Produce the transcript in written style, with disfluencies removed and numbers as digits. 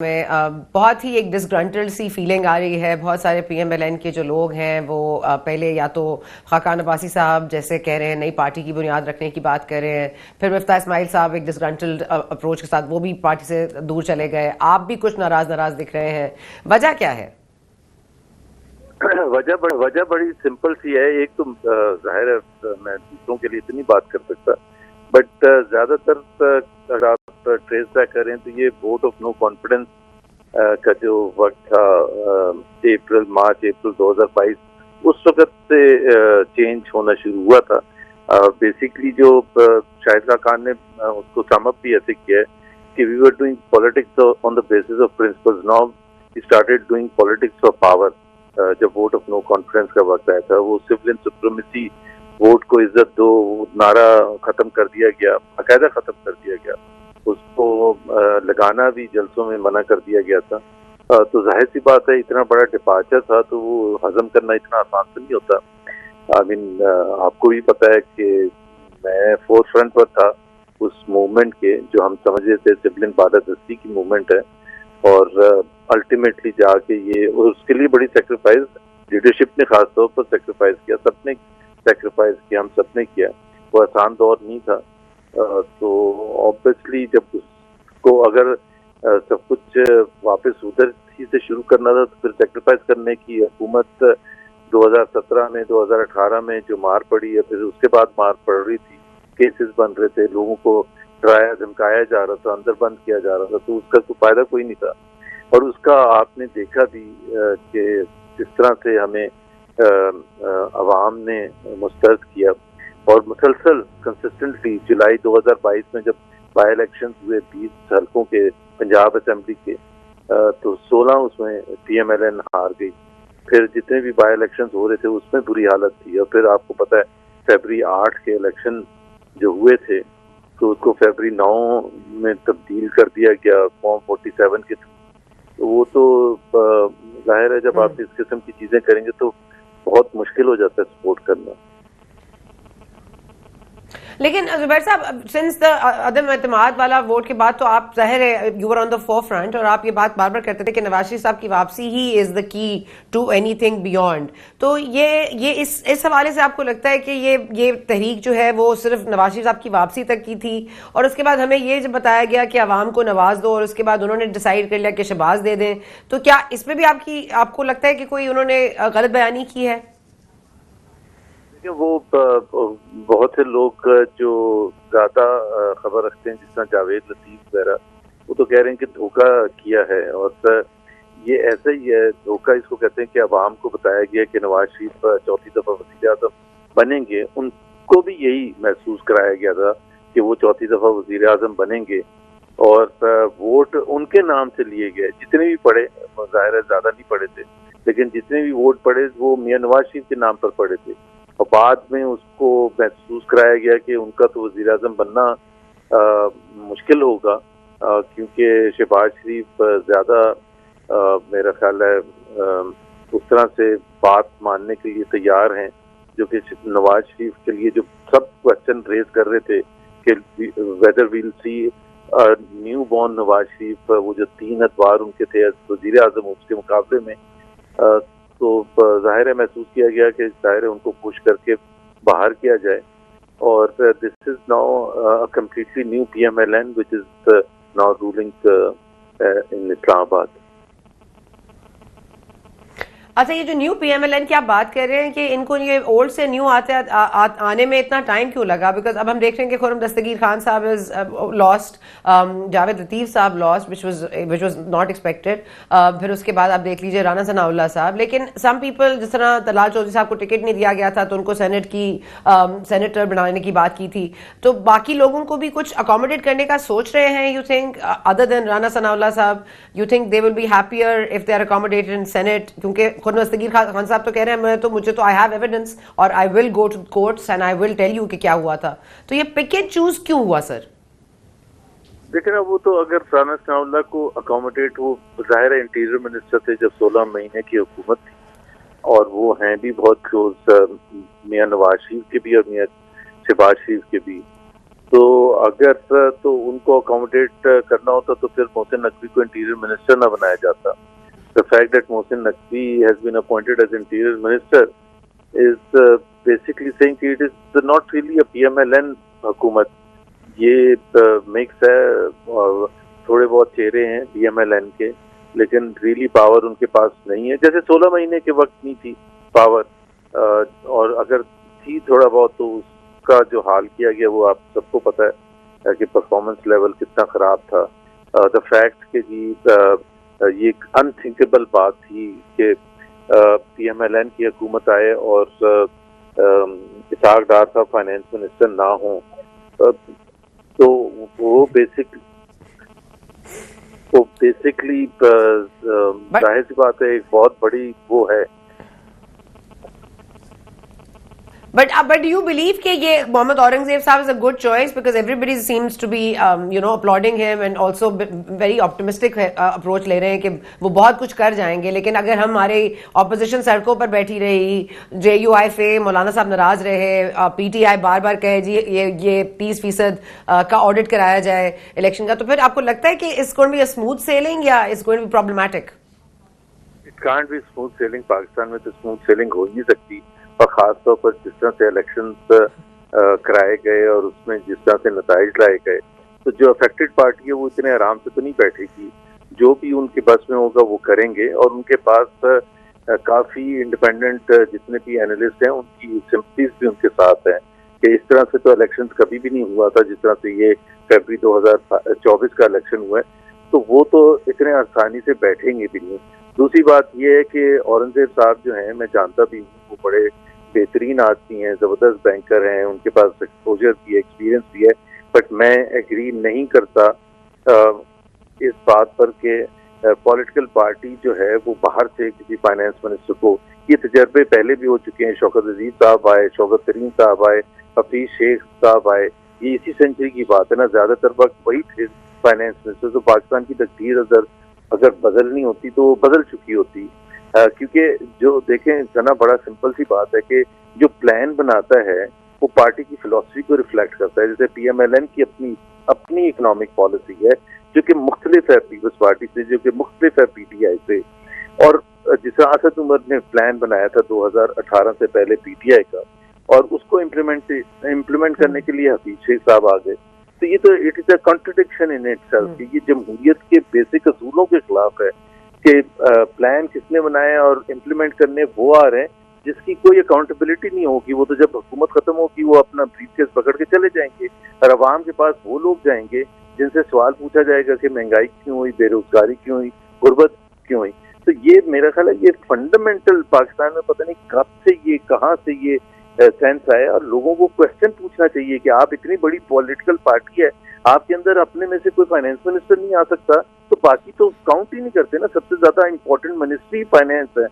میں بہت ہی ایک ڈسگرنٹلڈ سی فیلنگ آ رہی ہے. بہت سارے پی ایم ایل این کے جو لوگ ہیں وہ پہلے یا تو خاقان عباسی صاحب جیسے کہہ رہے ہیں نئی پارٹی کی بنیاد رکھنے کی بات کر رہے ہیں, پھر مفتاح اسماعیل صاحب ایک ڈسگرنٹلڈ اپروچ کے ساتھ وہ بھی پارٹی سے دور چلے گئے. آپ بھی کچھ ناراض دکھ رہے ہیں, وجہ کیا ہے؟ وجہ بڑی سمپل سی ہے. ایک تو ظاہر ہے میں دوسروں کے لیے اتنی بات کر سکتا, بٹ زیادہ تر اگر آپ ٹریس بیک کریں تو یہ ووٹ آف نو کانفیڈنس کا جو وقت تھا مارچ اپریل 2022, اس وقت سے چینج ہونا شروع ہوا تھا. بیسکلی جو شاہد خاقان نے اس کو سم اپ بھی ایسے کیا ہے کہ we were doing politics on the basis of principles, now we started doing politics for power. جب ووٹ آف نو کانفیڈنس کا وقت آیا تھا, وہ سول سپریمیسی, ووٹ کو عزت دو نعرہ ختم کر دیا گیا, باقاعدہ ختم کر دیا گیا. اس کو لگانا بھی جلسوں میں منع کر دیا گیا تھا. تو ظاہر سی بات ہے اتنا بڑا ڈپارچر تھا تو وہ ہضم کرنا اتنا آسان تو نہیں ہوتا. آپ کو بھی پتا ہے کہ میں فور فرنٹ پر تھا اس موومنٹ کے, جو ہم سمجھے تھے سبلین بالادستی کی موومنٹ ہے, اور الٹیمیٹلی جا کے یہ اس کے لیے بڑی سیکریفائز لیڈرشپ نے خاص طور پر سیکریفائز کیا, سب نے سیکریفائز کیا, ہم سب نے کیا. وہ آسان دور نہیں تھا. تو آبویسلی جب اس کو اگر سب کچھ واپس ادھر ہی سے شروع کرنا تھا تو پھر سیکریفائز کرنے کی حکومت 2017 میں 2018 میں جو مار پڑی ہے, پھر اس کے بعد مار پڑ رہی تھی, کیسز بن رہے تھے, لوگوں کو ڈرایا دھمکایا جا رہا تھا, اندر بند کیا جا رہا تھا, تو اس کا کوئی فائدہ کوئی نہیں تھا. اور اس کا آپ نے دیکھا بھی کہ جس طرح سے ہمیں عوام نے مسترد کیا, اور مسلسل کنسسٹنٹلی جولائی 2022 میں جب بائی الیکشن ہوئے 20 حلقوں کے پنجاب اسمبلی کے, تو 16 اس میں پی ایم ایل این ہار گئی. پھر جتنے بھی بائی الیکشن ہو رہے تھے اس میں بری حالت تھی. اور پھر آپ کو پتہ ہے فیبری 8 کے الیکشن جو ہوئے تھے تو اس کو فیبری 9 میں تبدیل کر دیا گیا فارم 47 کے تھرو. وہ تو ظاہر ہے جب آپ اس قسم کی چیزیں کریں گے تو بہت مشکل ہو جاتا ہے سپورٹ کرنا. لیکن زبیر صاحب, سنس دا عدم اعتماد والا ووٹ کے بعد تو آپ ظاہر ہے you are on the forefront, اور آپ یہ بات بار بار کرتے تھے کہ نواز شریف صاحب کی واپسی ہی از دا کی ٹو اینی تھنگ بیونڈ. تو یہ اس حوالے سے آپ کو لگتا ہے کہ یہ تحریک جو ہے وہ صرف نواز شریف صاحب کی واپسی تک کی تھی, اور اس کے بعد ہمیں یہ جب بتایا گیا کہ عوام کو نواز دو, اور اس کے بعد انہوں نے ڈیسائیڈ کر لیا کہ شہباز دے دیں, تو کیا اس پہ بھی آپ کو لگتا ہے کہ کوئی انہوں نے غلط بیانی کی ہے؟ وہ بہت سے لوگ جو زیادہ خبر رکھتے ہیں جس طرح جاوید لطیف وغیرہ, وہ تو کہہ رہے ہیں کہ دھوکہ کیا ہے. اور یہ ایسا ہی ہے, دھوکہ اس کو کہتے ہیں کہ عوام کو بتایا گیا کہ نواز شریف چوتھی دفعہ وزیر اعظم بنیں گے. ان کو بھی یہی محسوس کرایا گیا تھا کہ وہ چوتھی دفعہ وزیر اعظم بنیں گے, اور ووٹ ان کے نام سے لیے گئے. جتنے بھی پڑے, ظاہر ہے زیادہ نہیں پڑے تھے, لیکن جتنے بھی ووٹ پڑے وہ میاں نواز شریف کے نام پر پڑے تھے. اور بعد میں اس کو محسوس کرایا گیا کہ ان کا تو وزیر اعظم بننا مشکل ہوگا, کیونکہ شہباز شریف زیادہ میرا خیال ہے اس طرح سے بات ماننے کے لیے تیار ہیں, جو کہ نواز شریف کے لیے جو سب کوشچن ریز کر رہے تھے کہ ویدر ویل سی نیو بورن نواز شریف, وہ جو 3 ادوار ان کے تھے وزیر اعظم, اس کے مقابلے میں تو ظاہر ہے محسوس کیا گیا کہ ظاہر ہے ان کو پوش کر کے باہر کیا جائے. اور this is now completely new P M L N which is now ruling in Islamabad. اچھا, یہ جو new P M L N کی آپ بات کر رہے ہیں کہ ان کو یہ اولڈ سے نیو آنے میں اتنا ٹائم کیوں لگا؟ بیکاز اب ہم دیکھ رہے ہیں کہ خرم دستگیر خان صاحب از لاسٹ, جاوید لطیف صاحب last which was not expected, پھر اس کے بعد آپ دیکھ لیجیے رانا ثناء اللہ صاحب. لیکن سم پیپل, جس طرح طلال چودھری صاحب کو ٹکٹ نہیں دیا گیا تھا تو ان کو سینیٹر بنانے کی بات کی تھی, تو باقی لوگوں کو بھی کچھ اکوموڈیٹ کرنے کا سوچ رہے ہیں you think, other than Rana Sanaullah Sahib, you think they will be happier if they are accommodated in Senate? کیونکہ دستگیر خان صاحب تو کہہ رہے ہیں مجھے تو آئی ہیو ایویڈنس اور I will go to courts and I will tell you کہ کیا ہوا تھا. تو یہ پک اینڈ چوز کیوں ہوا سر؟ دیکھیں نا, وہ تو اگر رانا ثناء اللہ کو اکوموڈیٹ, وہ ظاہر انٹیریئر منسٹر تھے جب 16 مہینے کی حکومت تھی, اور وہ ہیں بھی بہت کلوز میاں نواز شریف کے بھی اور میاں شہباز شریف کے بھی. تو اگر تو ان کو اکوموڈیٹ کرنا ہوتا تو پھر محسن نقوی کو انٹیریئر منسٹر نہ بنایا جاتا. The fact that Mohsin Naqvi has been appointed as interior minister is basically saying that it is not really a PMLN حکومت. یہ مکس ہے اور تھوڑے بہت چہرے ہیں PMLN کے, لیکن ریلی پاور ان کے پاس نہیں ہے. جیسے 16 مہینے کے وقت نہیں تھی پاور, اور اگر تھی تھوڑا بہت تو اس کا جو حال کیا گیا وہ آپ سب کو پتہ ہے کہ پرفارمنس لیول کتنا خراب تھا. دا فیکٹ کہ جی یہ ایک انتھنکیبل بات تھی کہ PMLN کی حکومت آئے اور اسحاق ڈار صاحب فائنینس منسٹر نہ ہوں, تو وہ بیسکلی ظاہر سی بات ہے ایک بہت بڑی وہ ہے. But do you believe کہ یہ محمد اورنگزیب صاحب is a good choice because everybody seems to be applauding him and also very optimistic approach لے رہے ہیں کہ وہ بہت کچھ کر جائیں گے, لیکن اگر ہمارے اپوزیشن سڑکوں پر بیٹھی رہی, JUI سے مولانا صاحب ناراض رہے, PTI بار بار کہے جی یہ 30% کا آڈٹ کرایا جائے الیکشن کا, تو پھر آپ کو لگتا ہے کہ it's going to be a smooth sailing یا it's going to be problematic? It can't be smooth sailing. Pakistan میں تو smooth sailing ہو نہیں سکتی, اور خاص طور پر جس طرح سے الیکشنز کرائے گئے اور اس میں جس طرح سے نتائج لائے گئے, تو جو افیکٹڈ پارٹی ہے وہ اتنے آرام سے تو نہیں بیٹھے گی. جو بھی ان کے بس میں ہوگا وہ کریں گے, اور ان کے پاس کافی انڈیپینڈنٹ جتنے بھی اینالسٹ ہیں ان کی سمپتیز بھی ان کے ساتھ ہیں کہ اس طرح سے تو الیکشنز کبھی بھی نہیں ہوا تھا جس طرح سے یہ فیبری 2024 کا الیکشن ہوا ہے, تو وہ تو اتنے آسانی سے بیٹھیں گے بھی نہیں. دوسری بات یہ ہے کہ اورنگزیب صاحب جو ہیں, میں جانتا بھی ہوں, وہ بڑے بہترین آدمی ہیں, زبردست بینکر ہیں, ان کے پاس ایکسپوجر بھی ہے, ایکسپیرینس بھی ہے, بٹ میں ایگری نہیں کرتا اس بات پر کہ پولیٹیکل پارٹی جو ہے وہ باہر سے کسی فائنینس منسٹر کو, یہ تجربے پہلے بھی ہو چکے ہیں. شوکت عزیز صاحب آئے, شوکت ترین صاحب آئے, حفیظ شیخ صاحب آئے, یہ اسی سینچری کی بات ہے نا, زیادہ تر وقت وہی تھے فائنینس منسٹر. تو پاکستان کی تقدیر اگر بدلنی ہوتی تو وہ بدل چکی ہوتی, کیونکہ جو دیکھیں سنا بڑا سمپل سی بات ہے کہ جو پلان بناتا ہے وہ پارٹی کی فلسفی کو ریفلیکٹ کرتا ہے. جیسے PMLN کی اپنی اکنامک پالیسی ہے جو کہ مختلف ہے پیپلز پارٹی سے, جو کہ مختلف ہے PTI سے, اور جس اسد عمر نے پلان بنایا تھا 2018 سے پہلے PTI کا, اور اس کو امپلیمنٹ کرنے کے لیے حفیظ شیخ صاحب آ گئے. تو یہ تو it is a contradiction in it self کہ یہ جمہوریت کے بیسک اصولوں کے خلاف ہے کہ پلان کس نے بنایا اور امپلیمنٹ کرنے وہ آ رہے ہیں جس کی کوئی اکاؤنٹیبلٹی نہیں ہوگی. وہ تو جب حکومت ختم ہوگی وہ اپنا بریف کیس پکڑ کے چلے جائیں گے, اور عوام کے پاس وہ لوگ جائیں گے جن سے سوال پوچھا جائے گا کہ مہنگائی کیوں ہوئی, بے روزگاری کیوں ہوئی, غربت کیوں ہوئی. تو یہ میرا خیال ہے یہ فنڈامنٹل پاکستان میں پتہ نہیں کب سے یہ کہاں سے یہ سینس آئے, اور لوگوں کو کوشچن پوچھنا چاہیے کہ آپ اتنی بڑی پولیٹیکل پارٹی ہے, آپ کے اندر اپنے میں سے کوئی فائنینس منسٹر نہیں آ سکتا, تو باقی تو کاؤنٹ ہی نہیں کرتے نا. سب سے زیادہ امپورٹنٹ منسٹری فائنینس ہے,